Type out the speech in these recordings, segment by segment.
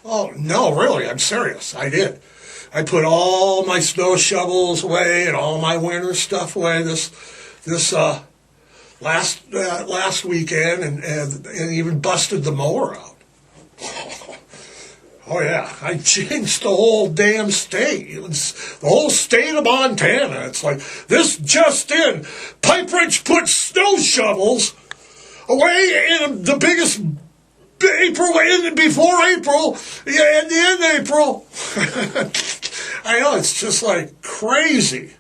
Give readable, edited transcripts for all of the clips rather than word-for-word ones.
Oh, no, really, I'm serious. I did. I put all my snow shovels away and all my winter stuff away this last weekend, and even busted the mower out. Oh yeah, I changed the whole damn state. It's the whole state of Montana. It's like this just in. Pipewrench put snow shovels away in the biggest April, before April, yeah, at the end of April. I know, it's just like crazy.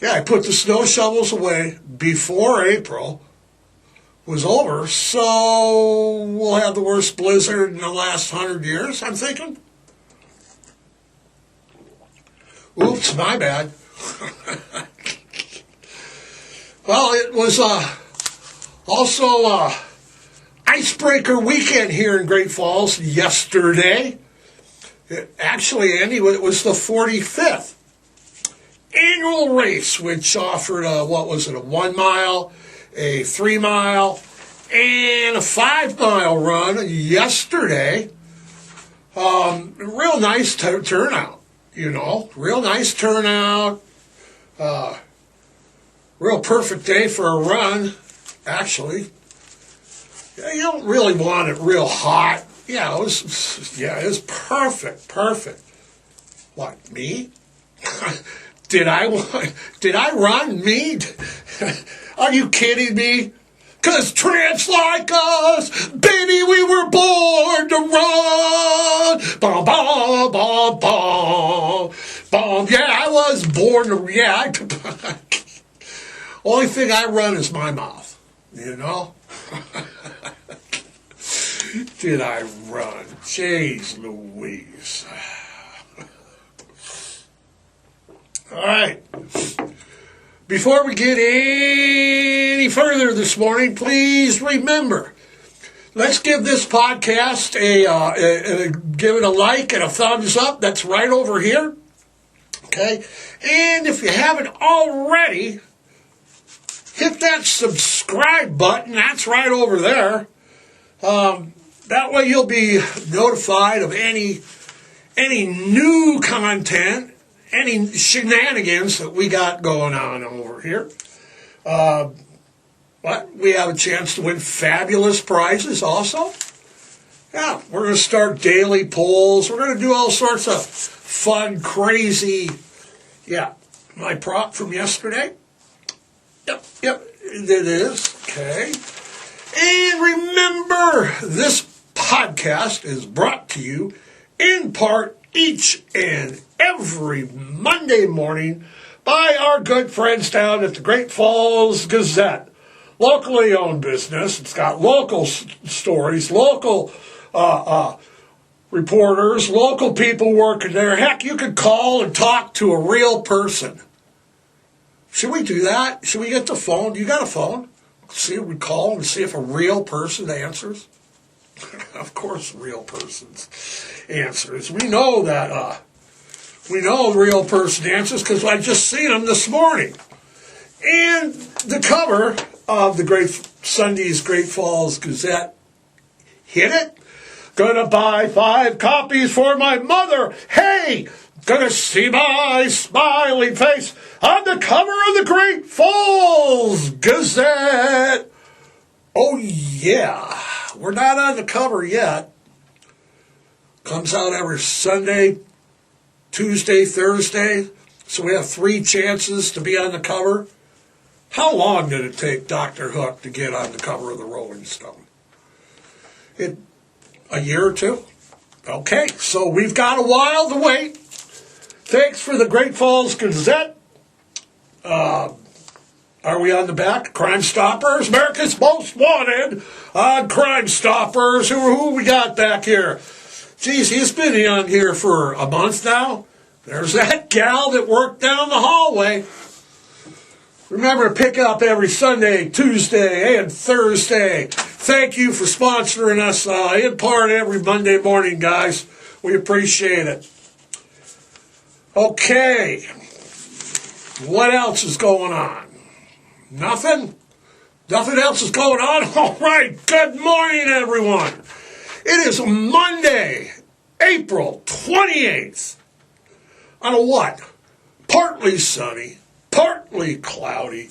Yeah, I put the snow shovels away before April was over, so we'll have the worst blizzard in the last 100 years, I'm thinking. Oops, my bad. Well, it was also icebreaker weekend here in Great Falls yesterday. Actually, Andy, it was the 45th annual race, which offered a 1 mile, a 3 mile, and a 5 mile run yesterday. Real nice turnout, real nice turnout. Real perfect day for a run, actually. You don't really want it real hot. Yeah, it was perfect. What, me? Did I run? Me? Are you kidding me? 'Cause tramps like us, baby, we were born to run. Bum, bum, bum, bum. Bum. Yeah, I was born to, yeah. Only thing I run is my mouth, Did I run? Jeez Louise. All right. Before we get any further this morning, please remember, let's give this podcast give it a like and a thumbs up. That's right over here. Okay? And if you haven't already, hit that subscribe button. That's right over there. That way you'll be notified of any new content, any shenanigans that we got going on over here. But we have a chance to win fabulous prizes also. Yeah, we're going to start daily polls. We're going to do all sorts of fun, crazy, my prop from yesterday. Yep, it is. Okay. And remember, this podcast is brought to you in part each and every Monday morning by our good friends down at the Great Falls Gazette. Locally owned business. It's got local stories, local reporters, local people working there. Heck, you could call and talk to a real person. Should we do that? Should we get the phone? Do you got a phone? See if we call and see if a real person answers. Of course, real persons answers. We know that. We know a real person answers because I just seen them this morning. And the cover of the Sunday's Great Falls Gazette, hit it. Gonna buy 5 copies for my mother. Hey, gonna see my smiling face on the cover of the Great Falls Gazette. Oh, yeah. We're not on the cover yet. Comes out every Sunday, Tuesday, Thursday. So we have 3 chances to be on the cover. How long did it take Dr. Hook to get on the cover of the Rolling Stone? A year or 2? Okay, so we've got a while to wait. Thanks for the Great Falls Gazette. Are we on the back? Crime Stoppers, America's Most Wanted Crime Stoppers. Who we got back here? Geez, he's been on here for a month now. There's that gal that worked down the hallway. Remember to pick up every Sunday, Tuesday, and Thursday. Thank you for sponsoring us in part every Monday morning, guys. We appreciate it. Okay. What else is going on? Nothing? Nothing else is going on? All right. Good morning, everyone. It is Monday, April 28th. On a what? Partly sunny, partly cloudy,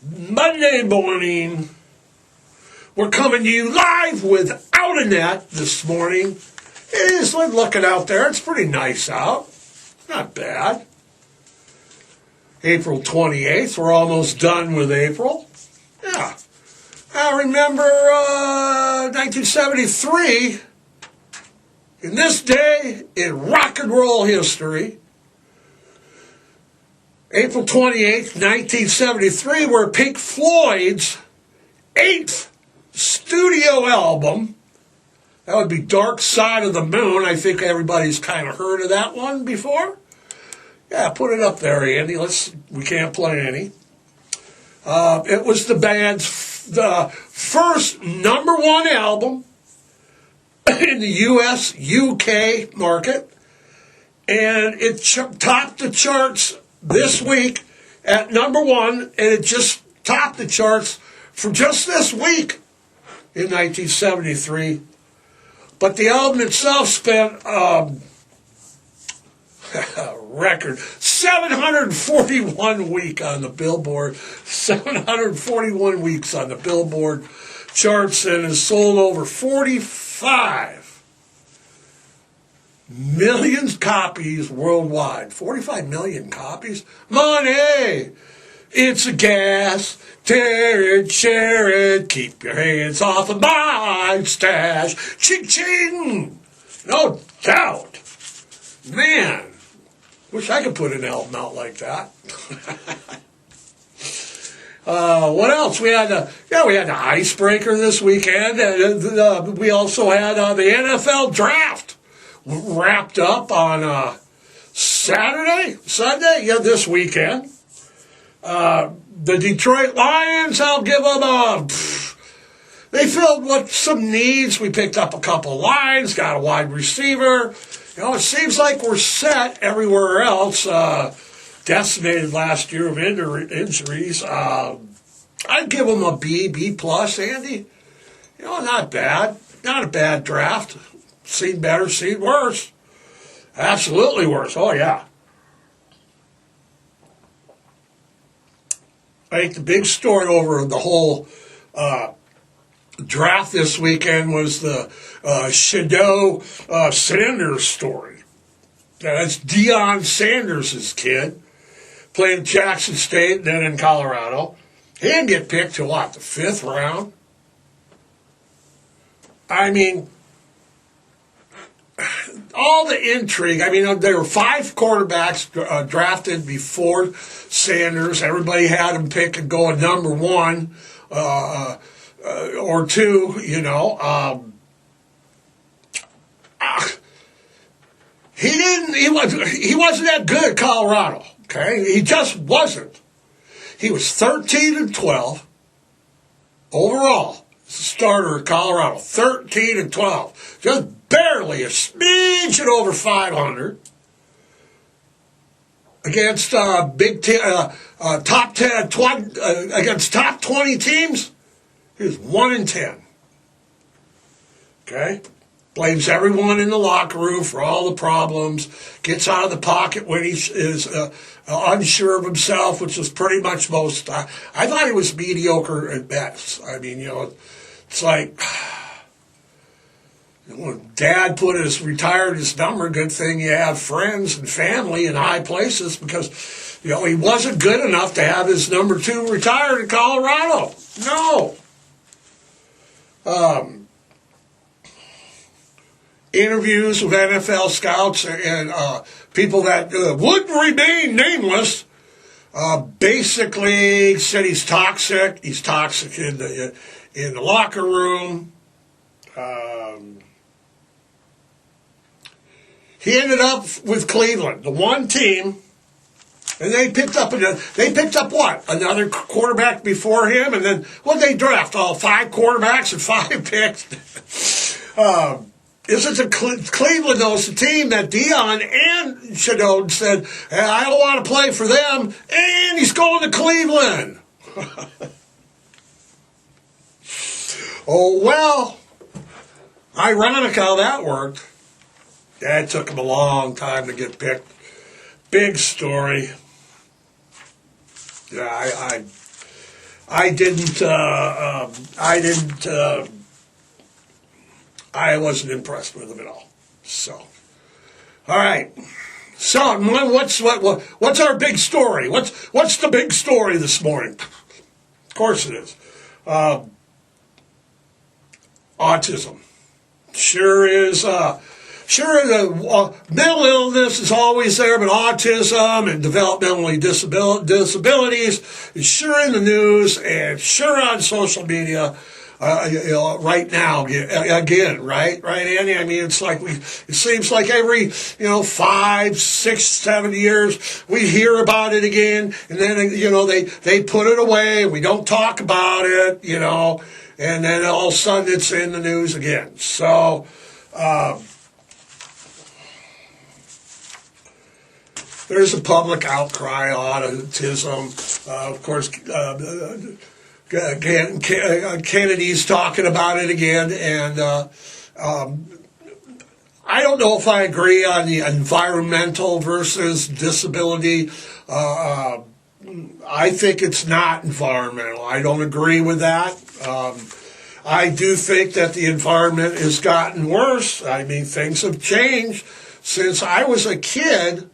Monday morning. We're coming to you live without a net this morning. It is looking out there. It's pretty nice out. Not bad. April 28th. We're almost done with April. Yeah. I remember 1973. In this day in rock and roll history, April 28th, 1973, where Pink Floyd's 8th studio album, that would be Dark Side of the Moon. I think everybody's kind of heard of that one before. Yeah, put it up there, Andy. We can't play any. It was the band's first number one album in the U.S., UK market, and it topped the charts this week at number one, and it just topped the charts for just this week in 1973. But the album itself spent a record 741 weeks on the Billboard, 741 weeks on the Billboard charts, and has sold over 45 million copies worldwide. 45 million copies? Money! It's a gas. Tear it, share it. Keep your hands off of my stash. Ching-ching! No doubt. Man, wish I could put an album out like that. What else? We had the icebreaker this weekend. We also had the NFL draft wrapped up on Sunday, this weekend. The Detroit Lions, I'll give them they filled with some needs. We picked up a couple lines, got a wide receiver. It seems like we're set everywhere else. Decimated last year of injuries. I'd give them a B plus, Andy. Not bad. Not a bad draft. Seen better, seen worse. Absolutely worse. Oh, yeah. I think the big story over the whole draft this weekend was the Shadow Sanders story. That's Deion Sanders' kid. Played at Jackson State and then in Colorado. He didn't get picked till what, the 5th round? I mean, all the intrigue. I mean, there were 5 quarterbacks drafted before Sanders. Everybody had him pick and go at number 1 or 2, He wasn't that good at Colorado. Okay, he just wasn't. He was 13-12 overall. Starter at Colorado, 13-12, just barely a smidgen over 500 against Big Ten, top 10, against top 20 teams. He was 1-10. Okay. Blames everyone in the locker room for all the problems, gets out of the pocket when he is unsure of himself, which was pretty much most. I thought he was mediocre at best. I mean, it's like when Dad retired his number, good thing you have friends and family in high places, because, he wasn't good enough to have his number 2 retired in Colorado. No. Interviews with NFL scouts and people that would remain nameless basically said he's toxic. He's toxic in the locker room. He ended up with Cleveland, the one team, and they picked up what? Another quarterback before him, and then they draft? All 5 quarterbacks and 5 picks. Isn't it Cleveland, though? It's the team that Deion and Shadow said, hey, I don't want to play for them, and he's going to Cleveland. Oh, well, Ironic how that worked. Yeah, it took him a long time to get picked. Big story. Yeah, I wasn't impressed with him at all. So, all right. So, what's our big story? What's the big story this morning? Of course it is. Autism. Sure is. Sure, the mental illness is always there, but autism and developmental disabilities is sure in the news and sure on social media. Right now, again, right, Andy? I mean, it's like it seems like every, 5, 6, 7 years we hear about it again, and then, they put it away and we don't talk about it, and then all of a sudden it's in the news again. So, there's a public outcry on autism. Of course, Kennedy's talking about it again, and I don't know if I agree on the environmental versus disability. I think it's not environmental. I don't agree with that. I do think that the environment has gotten worse. I mean, things have changed since I was a kid,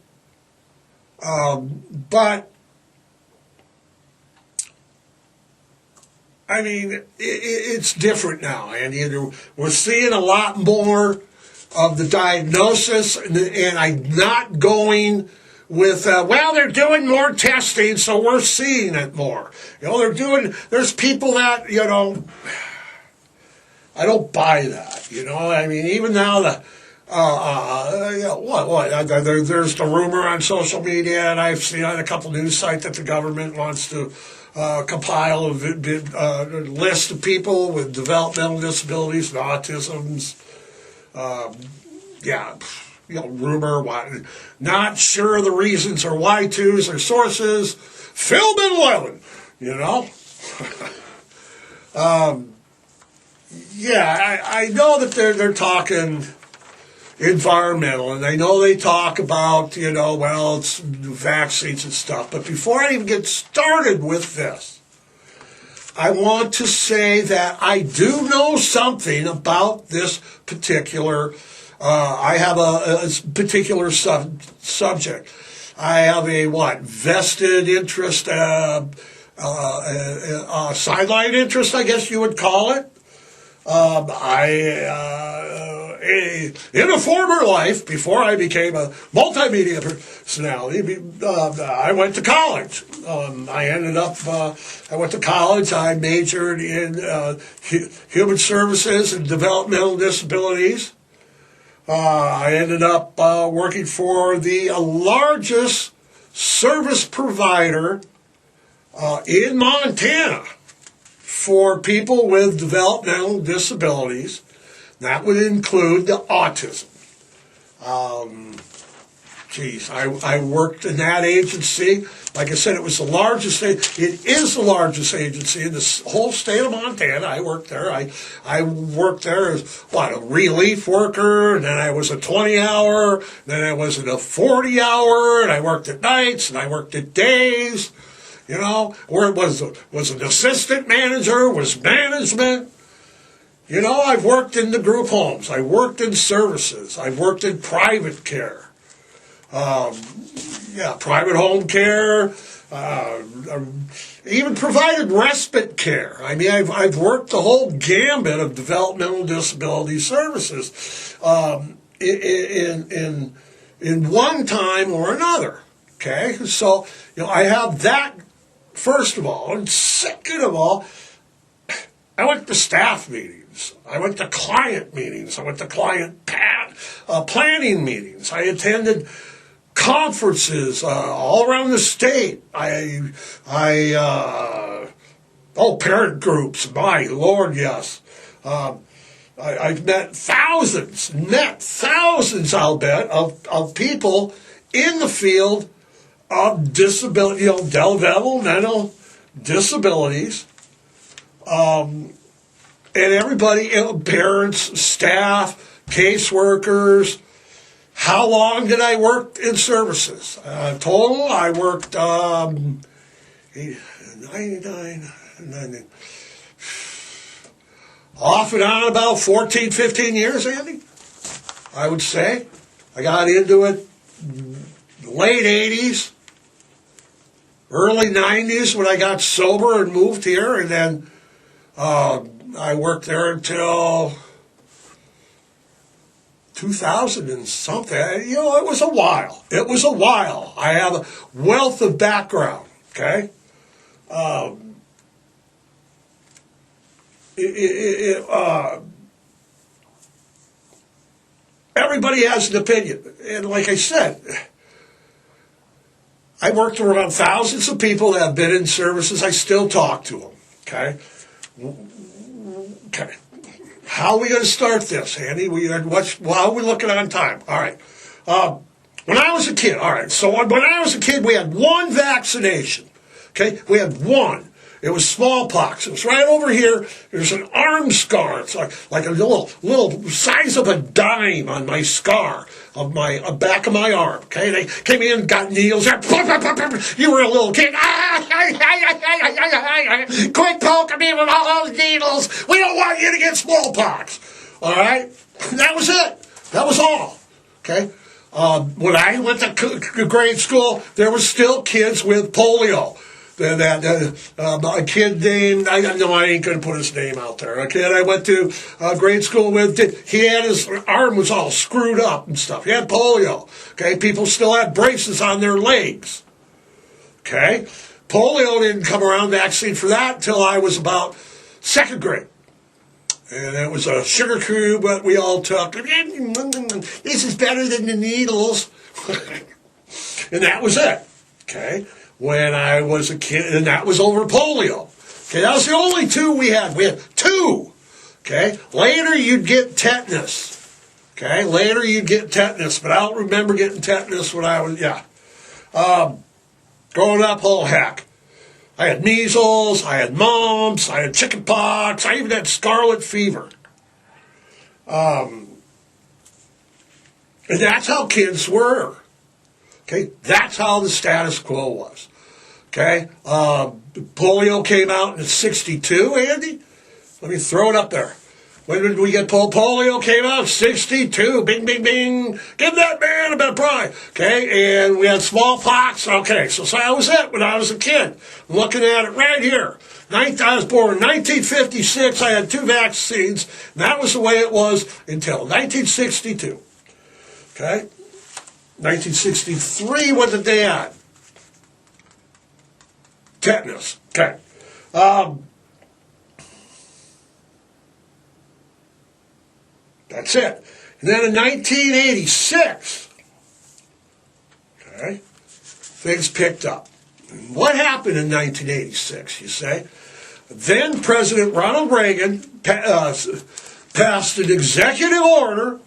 but I mean, it's different now, Andy. We're seeing a lot more of the diagnosis, and I'm not going with, they're doing more testing, so we're seeing it more. There's people that, I don't buy that, I mean, even now there's the rumor on social media, and I've seen on a couple news sites that the government wants to compile a list of people with developmental disabilities and autisms. Rumor. Not sure the reasons or why to's or sources. Phil Bin Laden, I know that they're talking environmental, and I know they talk about, it's vaccines and stuff. But before I even get started with this, I want to say that I do know something about this particular, I have a particular subject. I have a, vested interest, sideline interest, I guess you would call it. In a former life, before I became a multimedia personality, I went to college. I went to college. I majored in human services and developmental disabilities. I ended up working for the largest service provider in Montana for people with developmental disabilities. That would include the autism. I worked in that agency. Like I said, it was the largest. It is the largest agency in the whole state of Montana. I worked there. I worked there as a relief worker, and then I was a 20-hour, then I was a 40-hour, and I worked at nights, and I worked at days. Where it was an assistant manager, was management. I've worked in the group homes. I worked in services. I've worked in private care. Private home care. Even provided respite care. I mean, I've worked the whole gambit of developmental disability services in one time or another. Okay, so I have that first of all, and second of all, I went to staff meetings. I went to client meetings. I went to client planning meetings. I attended conferences all around the state. Parent groups. My Lord, yes. I've met thousands, I'll bet, of people in the field of disability, developmental disabilities. And and everybody, parents, staff, caseworkers. How long did I work in services? Total, I worked 99, 90, off and on about 14, 15 years, Andy, I would say. I got into it late 80s, early 90s when I got sober and moved here, and then I worked there until 2000 and something. You know, it was a while. It was a while. I have a wealth of background, okay? Everybody has an opinion. And like I said, I worked around thousands of people that have been in services. I still talk to them, okay? Okay. How are we going to start this, Andy? How are we looking on time? All right. When I was a kid, all right, so when I was a kid, we had one vaccination, okay? We had one. It was smallpox. It was right over here. There's an arm scar. It's like a little size of a dime on my scar of my back of my arm. Okay, they came in, got needles. You were a little kid. Quit poking me with all those needles. We don't want you to get smallpox. All right, that was it. That was all. Okay. When I went to grade school, there were still kids with polio. A kid named, I ain't going to put his name out there. A kid I went to grade school with, he had his arm was all screwed up and stuff. He had polio. Okay, people still had braces on their legs. Okay, polio didn't come around, vaccine for that, until I was about second grade. And it was a sugar cube that we all took. This is better than the needles. And that was it. Okay. When I was a kid, and that was over polio. Okay, that was the only two we had. We had two. Okay, later you'd get tetanus. Okay, later you'd get tetanus, but I don't remember getting tetanus when I was, growing up, whole heck. I had measles, I had mumps, I had chicken pox, I even had scarlet fever. And that's how kids were. Okay, that's how the status quo was. Okay, polio came out in '62, Andy. Let me throw it up there. When did we get polio? Came out in '62. Bing, bing, bing. Give that man a bit of pride. Okay, and we had smallpox. Okay, so that was it when I was a kid. Looking at it right here. I was born in 1956. I had two vaccines. And that was the way it was until 1962. Okay. 1963, what did they add? Tetanus. Okay. That's it. And then in 1986, okay, things picked up. What happened in 1986, you say? Then President Ronald Reagan passed an executive order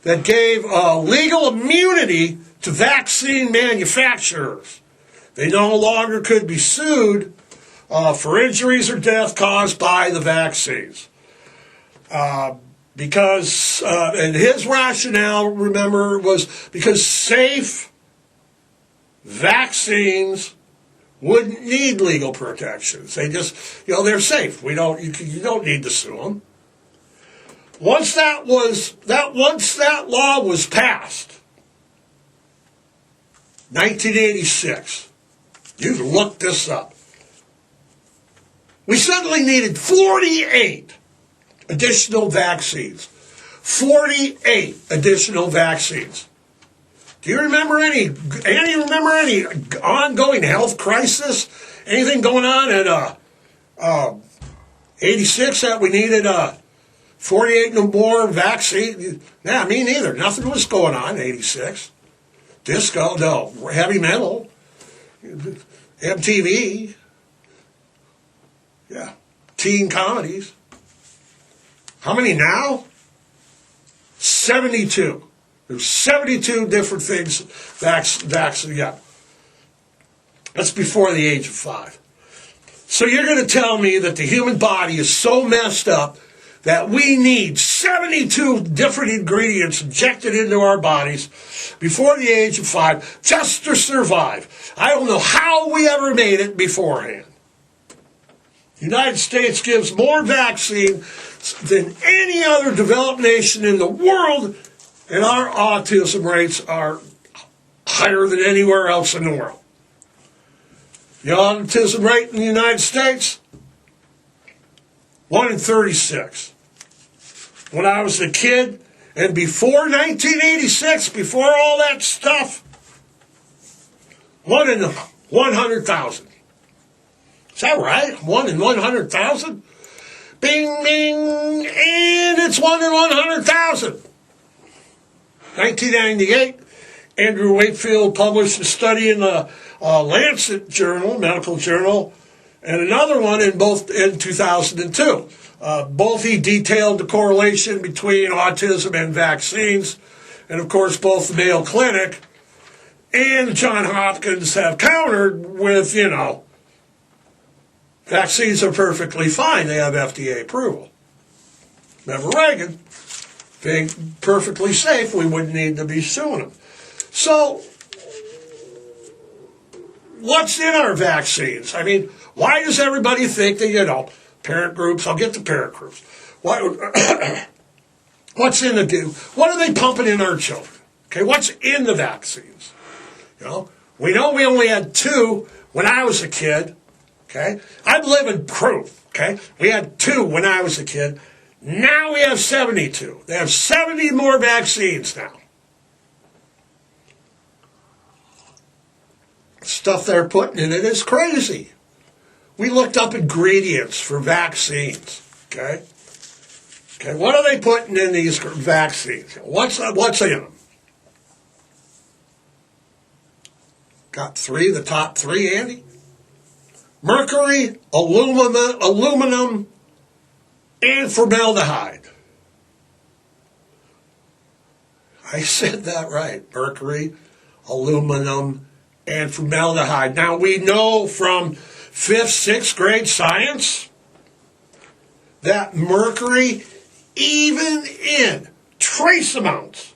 that gave legal immunity to vaccine manufacturers. They no longer could be sued for injuries or death caused by the vaccines. Because, and his rationale, remember, was because safe vaccines wouldn't need legal protections. They just, they're safe. You don't need to sue them. Once that law was passed, 1986, you can look this up. We suddenly needed 48 additional vaccines. 48 additional vaccines. Do you remember any ongoing health crisis? Anything going on at 86 that we needed 48 no more vaccine? Yeah, me neither. Nothing was going on in 86. Disco, no. Heavy metal. MTV. Yeah. Teen comedies. How many now? 72. There's 72 different things. Yeah. That's before the age of 5. So you're going to tell me that the human body is so messed up that we need 72 different ingredients injected into our bodies before the age of 5 just to survive. I don't know how we ever made it beforehand. The United States gives more vaccine than any other developed nation in the world, and our autism rates are higher than anywhere else in the world. The autism rate in the United States, 1 in 36. When I was a kid, and before 1986, before all that stuff, 1 in 100,000. Is that right? 1 in 100,000? Bing, bing, and it's 1 in 100,000. 1998, Andrew Wakefield published a study in the Lancet Journal, medical journal, and another one in 2002. Both he detailed the correlation between autism and vaccines, and of course both the Mayo Clinic and Johns Hopkins have countered with, vaccines are perfectly fine. They have FDA approval. Remember Reagan? Being perfectly safe, we wouldn't need to be suing them. So, what's in our vaccines? I mean, why does everybody think that, parent groups, I'll get to parent groups. What's in what are they pumping in our children? Okay, what's in the vaccines? We know we only had 2 when I was a kid. Okay, I'm living proof. Okay, we had 2 when I was a kid. Now we have 72. They have 70 more vaccines now. Stuff they're putting in it is crazy. We looked up ingredients for vaccines. Okay, what are they putting in these vaccines? What's in them? Got the top 3, Andy? Mercury, aluminum, and formaldehyde. I said that right. Mercury, aluminum, and formaldehyde. Now we know from 5th, 6th grade science that mercury, even in trace amounts,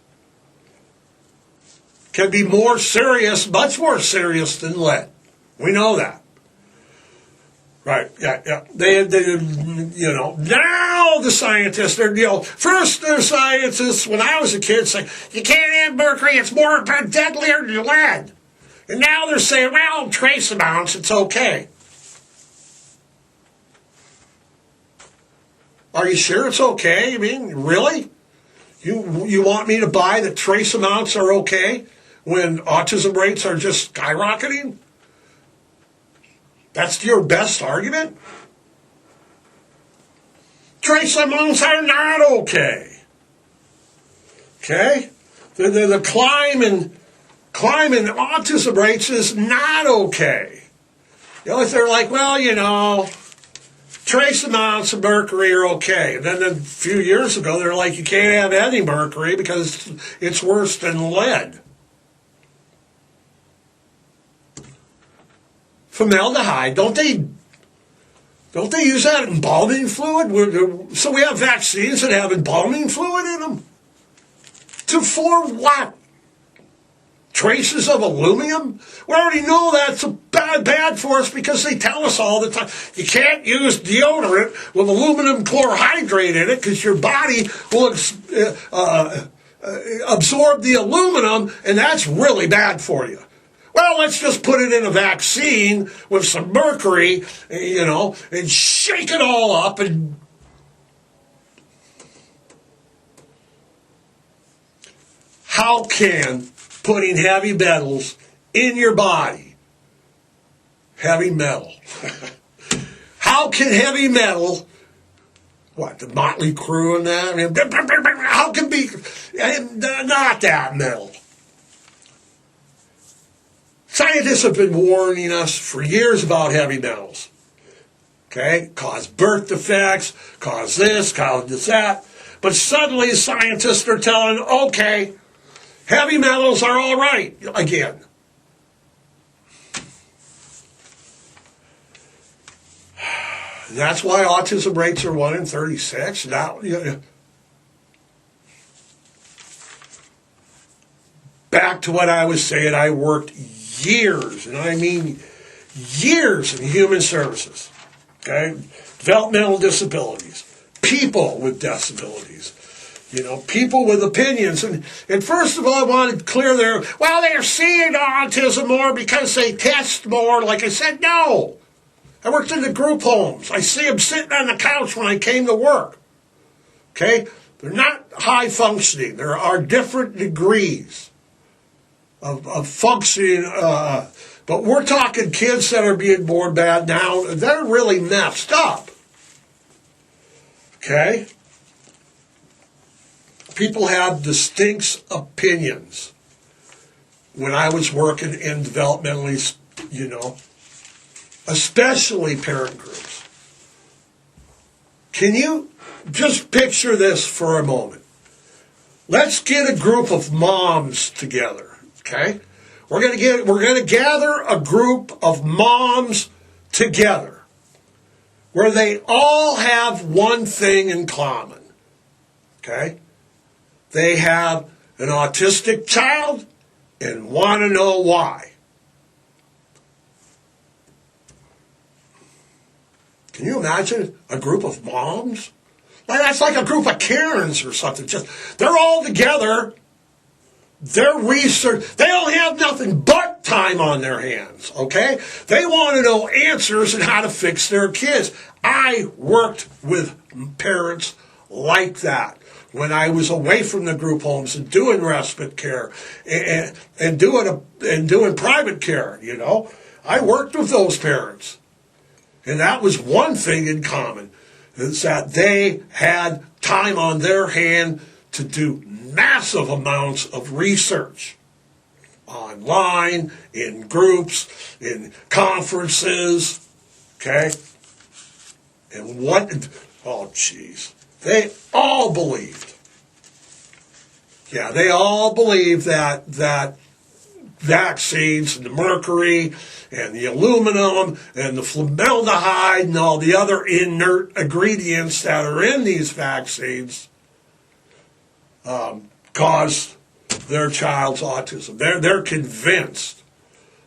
can be more serious, much more serious than lead. We know that. Right, yeah. They now the scientists are, first the scientists, when I was a kid, say, you can't have mercury, it's more deadlier than lead. And now they're saying, well, trace amounts, it's okay. Are you sure it's okay? I mean, really? You want me to buy that trace amounts are okay when autism rates are just skyrocketing? That's your best argument? Trace amounts are not okay. Okay? The climb in autism rates is not okay. If they're like, well, trace amounts of mercury are okay. And then a few years ago, they're like, you can't have any mercury because it's worse than lead. Formaldehyde, don't they use that embalming fluid? So we have vaccines that have embalming fluid in them? For what? Traces of aluminum? We already know that's bad for us because they tell us all the time. You can't use deodorant with aluminum chlorohydrate in it because your body will absorb the aluminum, and that's really bad for you. Well, let's just put it in a vaccine with some mercury, and shake it all up. And how can putting heavy metals in your body, heavy metal, how can heavy metal, the Motley Crue and that, how can be not that metal? Scientists have been warning us for years about heavy metals. Okay? Cause birth defects, cause this, cause that. But suddenly scientists are telling, okay, heavy metals are all right again. And that's why autism rates are 1 in 36. Now, back to what I was saying, I worked years, and I mean years in human services, okay? Developmental disabilities, people with disabilities, people with opinions. And first of all, I wanted to clear they're seeing autism more because they test more. Like I said, no. I worked in the group homes. I see them sitting on the couch when I came to work, okay? They're not high functioning. There are different degrees of functioning, but we're talking kids that are being born bad now. They're really messed up. Okay? People have distinct opinions. When I was working in developmentally, especially parent groups. Can you just picture this for a moment? Let's get a group of moms together. Okay, we're gonna gather a group of moms together where they all have one thing in common. Okay, they have an autistic child and want to know why. Can you imagine a group of moms? That's like a group of Karens or something. They're all together. Their research, they don't have nothing but time on their hands, okay? They want to know answers and how to fix their kids. I worked with parents like that when I was away from the group homes and doing respite care and doing private care, I worked with those parents. And that was one thing in common, is that they had time on their hand to do massive amounts of research online, in groups, in conferences, okay? And they all believed. Yeah, they all believed that vaccines and the mercury and the aluminum and the formaldehyde and all the other inert ingredients that are in these vaccines cause their child's autism. They're convinced.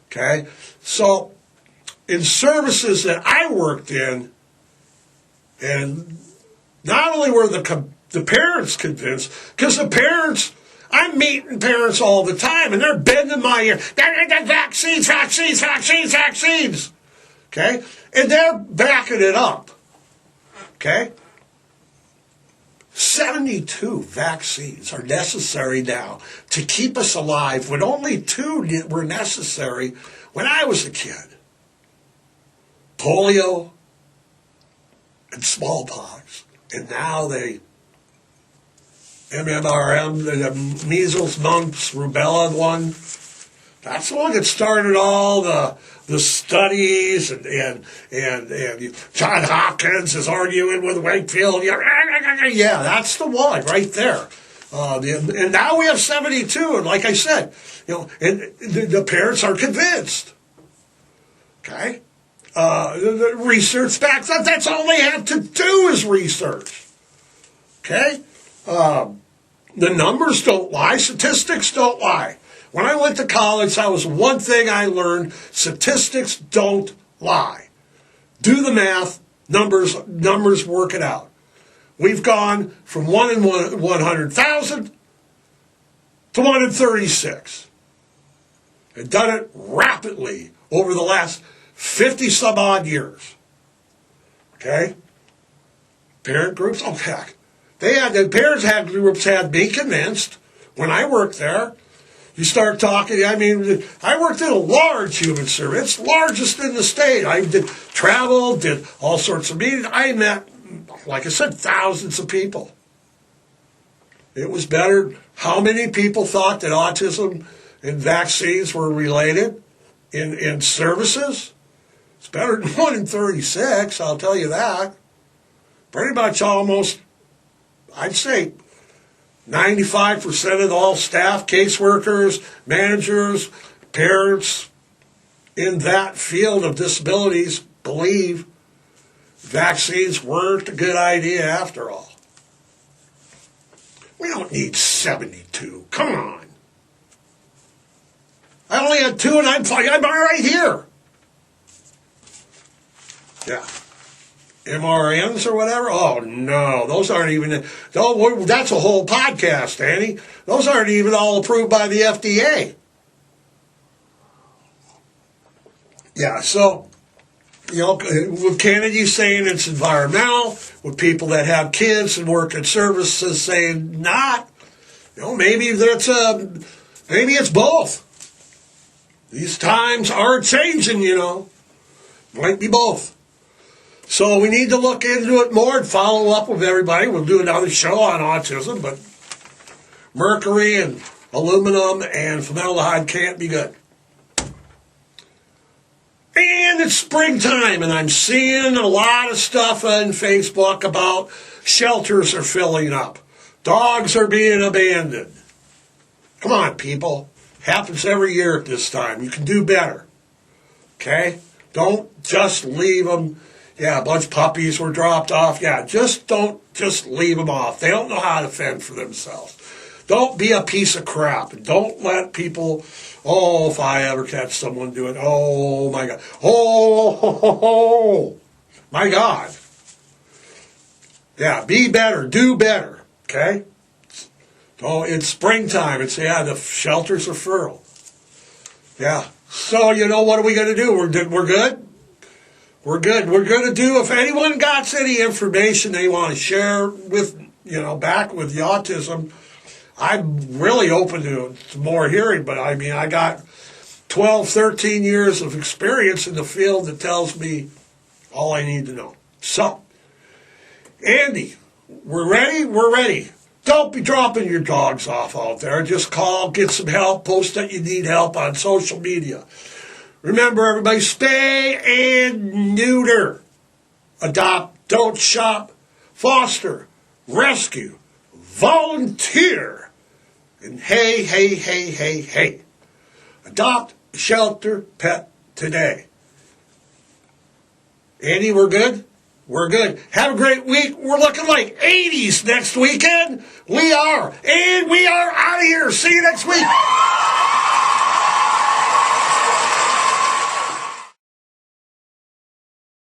Okay? So in services that I worked in, and not only were the parents convinced, because the parents, I'm meeting parents all the time, and they're bending my ear. Vaccines. Okay? And they're backing it up. Okay? 72 vaccines are necessary now to keep us alive, when only 2 were necessary when I was a kid. Polio and smallpox. And now MMRM, the measles, mumps, rubella one. That's the one that started all the studies, and John Hopkins is arguing with Wakefield. Yeah, that's the one right there. And now we have 72, and like I said, and the parents are convinced. Okay, the research backs up. That's all they have to do is research. Okay, the numbers don't lie. Statistics don't lie. When I went to college, that was one thing I learned. Statistics don't lie. Do the math. Numbers work it out. We've gone from 1 in 100,000 to 1 in 36. And done it rapidly over the last 50 some odd years. Okay? Parent groups, oh heck. The parents had groups had me convinced when I worked there. You start talking, I worked in a large human service. It's largest in the state. I did travel, did all sorts of meetings. I met, like I said, thousands of people. It was better. How many people thought that autism and vaccines were related in services? It's better than 1 in 36, I'll tell you that. Pretty much almost, I'd say, 95% of all staff, caseworkers, managers, parents in that field of disabilities believe vaccines weren't a good idea after all. We don't need 72. Come on. I only had 2 and I'm fine. I'm right here. Yeah. MRNs or whatever? Oh, no. Those aren't even... that's a whole podcast, Annie. Those aren't even all approved by the FDA. Yeah, so, with Kennedy saying it's environmental, with people that have kids and work in services saying not, maybe it's both. These times are changing, Might be both. So we need to look into it more and follow up with everybody. We'll do another show on autism, but mercury and aluminum and formaldehyde can't be good. And it's springtime, and I'm seeing a lot of stuff on Facebook about shelters are filling up. Dogs are being abandoned. Come on, people. Happens every year at this time. You can do better. Okay? Don't just leave them. Yeah, a bunch of puppies were dropped off. Yeah, don't just leave them off. They don't know how to fend for themselves. Don't be a piece of crap. Don't let people... Oh, if I ever catch someone doing, oh my God, oh my God. Yeah, be better, do better, okay? Oh, it's springtime. The shelters are fertile. Yeah, so what are we going to do? We're good? We're good. We're going to do, if anyone got any information they want to share with, back with the autism, I'm really open to more hearing, but I got 12, 13 years of experience in the field that tells me all I need to know. So, Andy, we're ready? We're ready. Don't be dropping your dogs off out there. Just call, get some help, post that you need help on social media. Remember, everybody, spay and neuter. Adopt, don't shop, foster, rescue, volunteer. And hey. Adopt a shelter pet today. Andy, we're good? We're good. Have a great week. We're looking like 80s next weekend. We are. And we are out of here. See you next week.